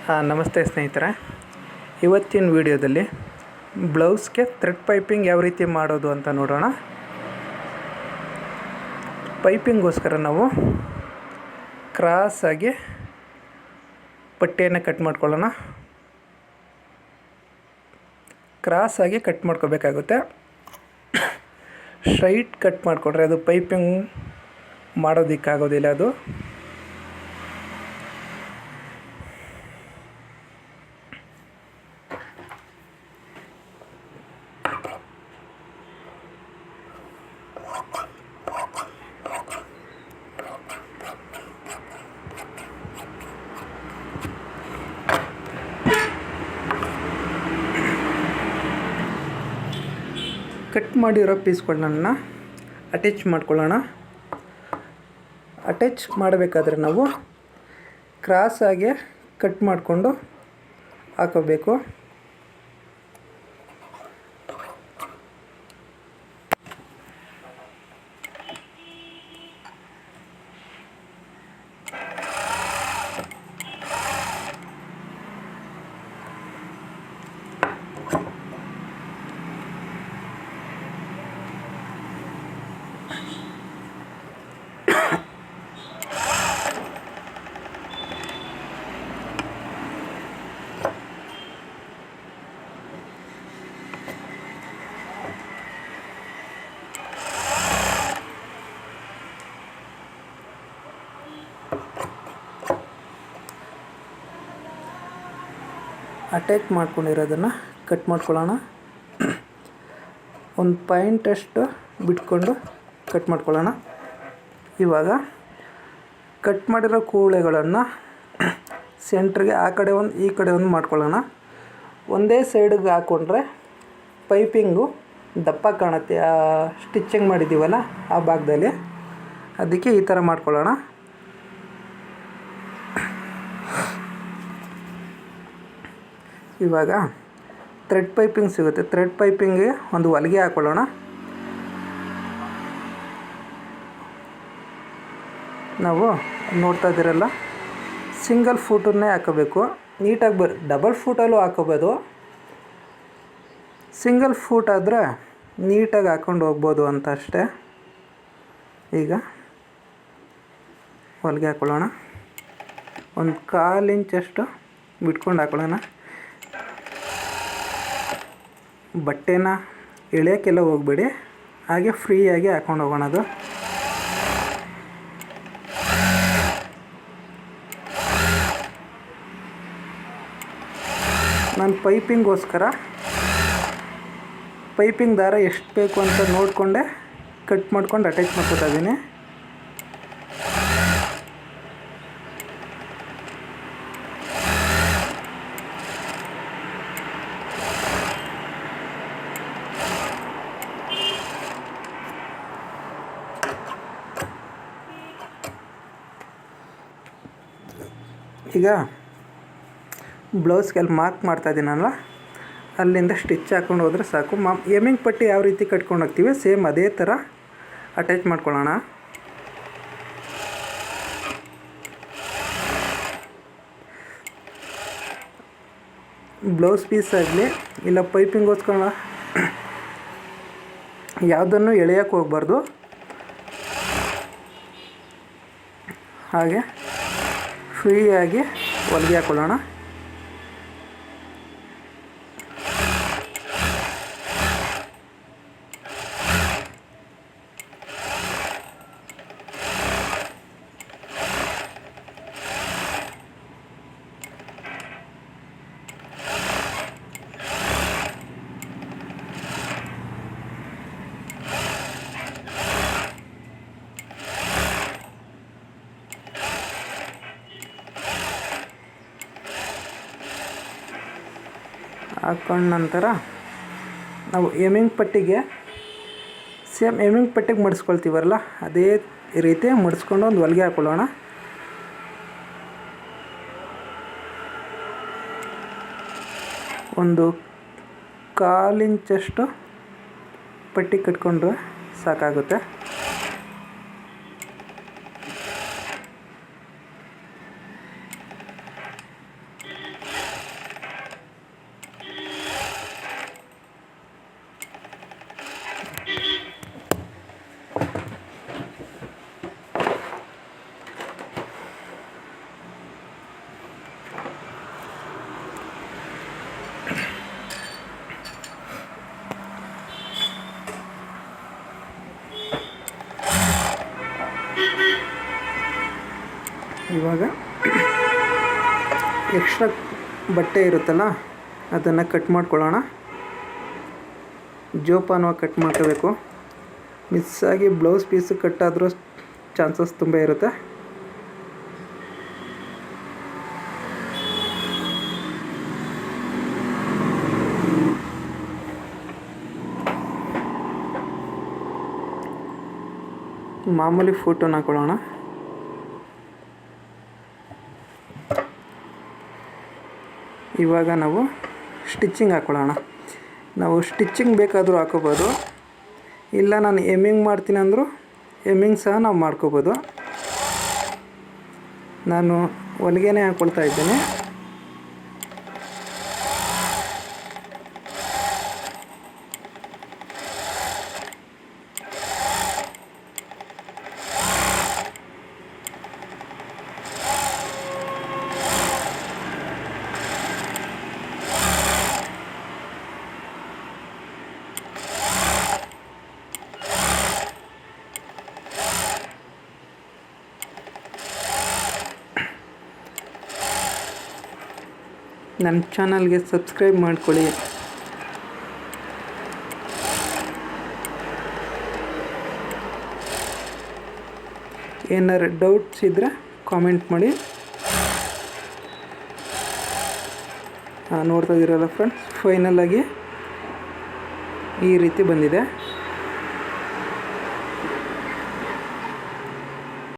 ನಮಸ್ತೆ ಸ್ನೇಹಿತರೆ. ಇವತ್ತಿನ ವಿಡಿಯೋದಲ್ಲಿ ಬ್ಲೌಸ್ಗೆ ಥ್ರೆಡ್ ಪೈಪಿಂಗ್ ಯಾವ ರೀತಿ ಮಾಡೋದು ಅಂತ ನೋಡೋಣ. ಪೈಪಿಂಗೋಸ್ಕರ ನಾವು ಕ್ರಾಸಾಗಿ ಪಟ್ಟಿಯನ್ನು ಕಟ್ ಮಾಡ್ಕೊಳ್ಳೋಣ. ಕ್ರಾಸಾಗಿ ಕಟ್ ಮಾಡ್ಕೋಬೇಕಾಗುತ್ತೆ. ಸ್ಟ್ರೈಟ್ ಕಟ್ ಮಾಡಿಕೊಂಡ್ರೆ ಅದು ಪೈಪಿಂಗ್ ಮಾಡೋದಕ್ಕಾಗೋದಿಲ್ಲ. ಅದು ಕಟ್ ಮಾಡಿರೋ ಪೀಸ್ಗಳನ್ನ ಅಟ್ಯಾಚ್ ಮಾಡ್ಕೊಳ್ಳೋಣ. ಅಟ್ಯಾಚ್ ಮಾಡಬೇಕಾದ್ರೆ ನಾವು ಕ್ರಾಸಾಗಿ ಕಟ್ ಮಾಡಿಕೊಂಡು ಹಾಕೋಬೇಕು. ಅಟ್ಯಾಚ್ ಮಾಡ್ಕೊಂಡಿರೋದನ್ನು ಕಟ್ ಮಾಡ್ಕೊಳ್ಳೋಣ. ಒಂದು ಪಾಯಿಂಟಷ್ಟು ಬಿಟ್ಕೊಂಡು ಕಟ್ ಮಾಡ್ಕೊಳ್ಳೋಣ. ಇವಾಗ ಕಟ್ ಮಾಡಿರೋ ಕೂಳೆಗಳನ್ನು ಸೆಂಟ್ರಿಗೆ ಆ ಕಡೆ ಒಂದು ಈ ಕಡೆ ಒಂದು ಮಾಡ್ಕೊಳ್ಳೋಣ. ಒಂದೇ ಸೈಡಿಗೆ ಹಾಕ್ಕೊಂಡ್ರೆ ಪೈಪಿಂಗು ದಪ್ಪ ಕಾಣುತ್ತೆ, ಸ್ಟಿಚಿಂಗ್ ಮಾಡಿದ್ದೀವಲ್ಲ ಆ ಭಾಗದಲ್ಲಿ. ಅದಕ್ಕೆ ಈ ಥರ ಮಾಡ್ಕೊಳ್ಳೋಣ. ಇವಾಗ ಥ್ರೆಡ್ ಪೈಪಿಂಗ್ ಸಿಗುತ್ತೆ. ಥ್ರೆಡ್ ಪೈಪಿಂಗ್ಗೆ ಒಂದು ಹೊಲಿಗೆ ಹಾಕ್ಕೊಳ್ಳೋಣ. ನಾವು ನೋಡ್ತಾ ಇದ್ದೀರಲ್ಲ, ಸಿಂಗಲ್ ಫೂಟನ್ನೇ ಹಾಕೋಬೇಕು. ನೀಟಾಗಿ ಡಬಲ್ ಫೂಟಲ್ಲೂ ಹಾಕೋಬೋದು. ಸಿಂಗಲ್ ಫೂಟ್ ಆದರೆ ನೀಟಾಗಿ ಹಾಕ್ಕೊಂಡು ಹೋಗ್ಬೋದು ಅಂತ ಅಷ್ಟೇ. ಈಗ ಹೊಲಿಗೆ ಹಾಕ್ಕೊಳ್ಳೋಣ. ಒಂದು 1/4 ಇಂಚಷ್ಟು ಬಿಟ್ಕೊಂಡು ಹಾಕ್ಕೊಳ್ಳೋಣ. ಬಟ್ಟೆನ ಎಳೆಯೋಕ್ಕೆಲ್ಲ ಹೋಗಬೇಡಿ, ಹಾಗೆ ಫ್ರೀಯಾಗಿ ಹಾಕ್ಕೊಂಡು ಹೋಗೋಣ. ಅದು ನಾನು ಪೈಪಿಂಗೋಸ್ಕರ ಪೈಪಿಂಗ್ ದಾರ ಎಷ್ಟು ಬೇಕು ಅಂತ ನೋಡಿಕೊಂಡೆ ಕಟ್ ಮಾಡ್ಕೊಂಡು ಅಟ್ಯಾಚ್ ಮಾಡ್ಕೊತಾ ಇದ್ದೀನಿ. ಈಗ ಬ್ಲೌಸ್ಗೆ ಅಲ್ಲಿ ಮಾರ್ಕ್ ಮಾಡ್ತಾಯಿದ್ದೀನಲ್ಲ, ಅಲ್ಲಿಂದ ಸ್ಟಿಚ್ ಹಾಕ್ಕೊಂಡು ಹೋದರೆ ಸಾಕು. ಎಮ್ಮಿಂಗ್ ಪಟ್ಟಿ ಯಾವ ರೀತಿ ಕಟ್ಕೊಂಡು ಹೋಗ್ತೀವಿ ಸೇಮ್ ಅದೇ ಥರ ಅಟ್ಯಾಚ್ ಮಾಡ್ಕೊಳ್ಳೋಣ. ಬ್ಲೌಸ್ ಪೀಸ್ ಆಗಲಿ ಇಲ್ಲ ಪೈಪಿಂಗೋಸ್ಕರ ಯಾವುದನ್ನು ಎಳೆಯೋಕ್ಕೆ ಹೋಗ್ಬಾರ್ದು. ಹಾಗೆ ಫ್ರೀಯಾಗಿ ಹೊಲಿಗೆ ಹಾಕ್ಕೊಳ್ಳೋಣ. ಹಾಕ್ಕೊಂಡ ನಂತರ ನಾವು ಎಮ್ಮಿಂಗ್ ಪಟ್ಟಿಗೆ ಸೇಮ್ ಎಮ್ಮಿಂಗ್ ಪಟ್ಟಿಗೆ ಮಡಿಸ್ಕೊಳ್ತೀವಲ್ಲ ಅದೇ ರೀತಿ ಮಡಿಸ್ಕೊಂಡು ಒಂದು ಹೊಲಿಗೆ ಹಾಕ್ಕೊಳ್ಳೋಣ. ಒಂದು 1/4 ಇಂಚಷ್ಟು ಪಟ್ಟಿ ಕಟ್ಕೊಂಡ್ರೆ ಸಾಕಾಗುತ್ತೆ. ಇವಾಗ ಎಕ್ಸ್ಟ್ರಾ ಬಟ್ಟೆ ಇರುತ್ತಲ್ಲ ಅದನ್ನು ಕಟ್ ಮಾಡ್ಕೊಳ್ಳೋಣ. ಜೋಪಾನವಾಗಿ ಕಟ್ ಮಾಡ್ಕೋಬೇಕು. ಮಿಸ್ಸಾಗಿ ಬ್ಲೌಸ್ ಪೀಸು ಕಟ್ಟಾದರೂ ಚಾನ್ಸಸ್ ತುಂಬ ಇರುತ್ತೆ. ಮಾಮೂಲಿ ಫೋಟೋನ ಹಾಕೊಳ್ಳೋಣ. ಇವಾಗ ನಾವು ಸ್ಟಿಚ್ಚಿಂಗ್ ಹಾಕೊಳ್ಳೋಣ. ನಾವು ಸ್ಟಿಚ್ಚಿಂಗ್ ಬೇಕಾದರೂ ಹಾಕೋಬೋದು, ಇಲ್ಲ ನಾನು ಎಮ್ಮಿಂಗ್ ಮಾಡ್ತೀನಿ ಅಂದರೂ ಎಮ್ಮಿಂಗ್ ಸಹ ನಾವು ಮಾಡ್ಕೋಬೋದು. ನಾನು ಹೊಲಿಗೆನೇ ಹಾಕ್ಕೊಳ್ತಾ ಇದ್ದೇನೆ. ನನ್ನ ಚಾನಲ್ಗೆ ಸಬ್ಸ್ಕ್ರೈಬ್ ಮಾಡ್ಕೊಳ್ಳಿ. ಏನಾರು ಡೌಟ್ಸ್ ಇದ್ದರೆ ಕಾಮೆಂಟ್ ಮಾಡಿ. ನೋಡ್ತಾ ಇದ್ದೀರಲ್ಲ ಫ್ರೆಂಡ್ಸ್, ಫೈನಲಾಗಿ ಈ ರೀತಿ ಬಂದಿದೆ.